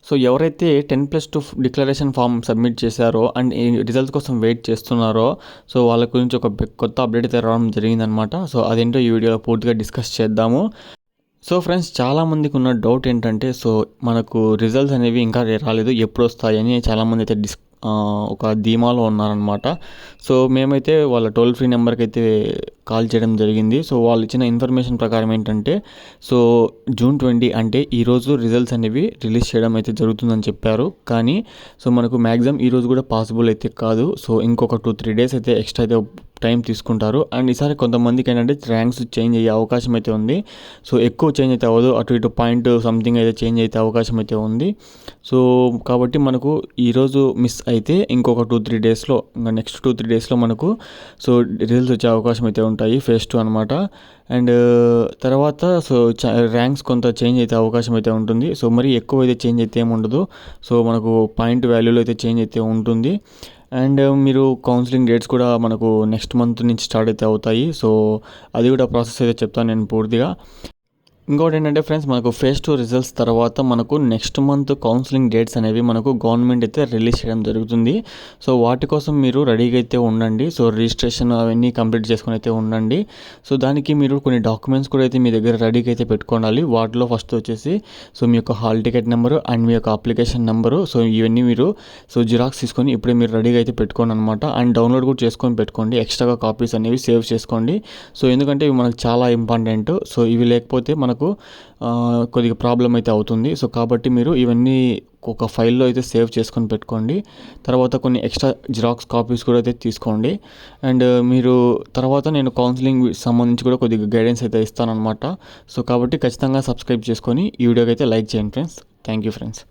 So ఎవరైతే 10+2 declaration form submit చేశారో and ఈ రిజల్ట్స్ కోసం వెయిట్ చేస్తున్నారో సో వాళ్ళ గురించి ఒక కొత్త అప్డేట్ అయితే రావడం జరిగిందనమాట. సో అదేంటో ఈ వీడియోలో పూర్తిగా డిస్కస్ చేద్దాము. సో ఫ్రెండ్స్, చాలామందికి ఉన్న డౌట్ ఏంటంటే సో మనకు రిజల్ట్స్ అనేవి ఇంకా రాలేదు, ఎప్పుడు వస్తాయని చాలామంది అయితే ఒక ధీమాలో ఉన్నారనమాట. సో మేమైతే వాళ్ళ టోల్ ఫ్రీ నెంబర్కి అయితే కాల్ చేయడం జరిగింది. సో వాళ్ళు ఇచ్చిన ఇన్ఫర్మేషన్ ప్రకారం ఏంటంటే సో June 20 అంటే ఈరోజు రిజల్ట్స్ అనేవి రిలీజ్ చేయడం అయితే జరుగుతుందని చెప్పారు. కానీ సో మనకు మ్యాక్సిమం ఈరోజు కూడా పాసిబుల్ అయితే కాదు. సో ఇంకొక 2-3 డేస్ అయితే ఎక్స్ట్రా అయితే టైం తీసుకుంటారు. అండ్ ఈసారి కొంతమందికి ఏంటంటే ర్యాంక్స్ చేంజ్ అయ్యే అవకాశం అయితే ఉంది. సో ఎక్కువ చేంజ్ అయితే అవ్వదు, అటు ఇటు పాయింట్ సంథింగ్ అయితే చేంజ్ అయితే అవకాశం అయితే ఉంది. సో కాబట్టి మనకు ఈరోజు మిస్ అయితే ఇంకొక 2-3 డేస్లో, ఇంకా నెక్స్ట్ 2-3 డేస్లో మనకు సో రిజల్ట్స్ వచ్చే అవకాశం అయితే ఉంటాయి, ఫేజ్ 2 అనమాట. అండ్ తర్వాత సో ర్యాంక్స్ కొంత చేంజ్ అయితే అవకాశం అయితే ఉంటుంది. సో మరి ఎక్కువ అయితే చేంజ్ అయితే ఏమి ఉండదు. సో మనకు పాయింట్ వాల్యూలో అయితే చేంజ్ అయితే ఉంటుంది. అండ్ మీరు కౌన్సిలింగ్ డేట్స్ కూడా మనకు నెక్స్ట్ మంత్ నుంచి స్టార్ట్ అయితే అవుతాయి. సో అది కూడా ప్రాసెస్ అయితే చెప్తాను నేను పూర్తిగా. ఇంకోటి ఏంటంటే ఫ్రెండ్స్, మనకు ఫేజ్ 2 రిజల్ట్స్ తర్వాత మనకు నెక్స్ట్ మంత్ కౌన్సిలింగ్ డేట్స్ అనేవి మనకు గవర్నమెంట్ అయితే రిలీజ్ చేయడం జరుగుతుంది. సో వాటి కోసం మీరు రెడీగా అయితే ఉండండి. సో రిజిస్ట్రేషన్ అవన్నీ కంప్లీట్ చేసుకుని అయితే ఉండండి. సో దానికి మీరు కొన్ని డాక్యుమెంట్స్ కూడా అయితే మీ దగ్గర రెడీగా అయితే పెట్టుకోవాలి. వాటిలో ఫస్ట్ వచ్చేసి సో మీ యొక్క హాల్ టికెట్ నెంబరు అండ్ మీ యొక్క అప్లికేషన్ నెంబరు, సో ఇవన్నీ మీరు సో జిరాక్స్ తీసుకొని ఇప్పుడే మీరు రెడీగా అయితే పెట్టుకోండి అనమాట. అండ్ డౌన్లోడ్ కూడా చేసుకొని పెట్టుకోండి, ఎక్స్ట్రాగా కాపీస్ అనేవి సేవ్ చేసుకోండి. సో ఎందుకంటే ఇవి మనకు చాలా ఇంపార్టెంట్. సో ఇవి లేకపోతే మనకు కొద్దిగా ప్రాబ్లం అయితే అవుతుంది. సో కాబట్టి మీరు ఇవన్నీ ఒక ఫైల్లో అయితే సేవ్ చేసుకొని పెట్టుకోండి. తర్వాత కొన్ని ఎక్స్ట్రా జిరాక్స్ కాపీస్ కూడా అయితే తీసుకోండి. అండ్ మీరు తర్వాత నేను కౌన్సిలింగ్ సంబంధించి కూడా కొద్దిగా గైడెన్స్ అయితే ఇస్తానన్నమాట. సో కాబట్టి ఖచ్చితంగా సబ్స్క్రైబ్ చేసుకొని ఈ వీడియోకి అయితే లైక్ చేయండి ఫ్రెండ్స్. Thank you friends.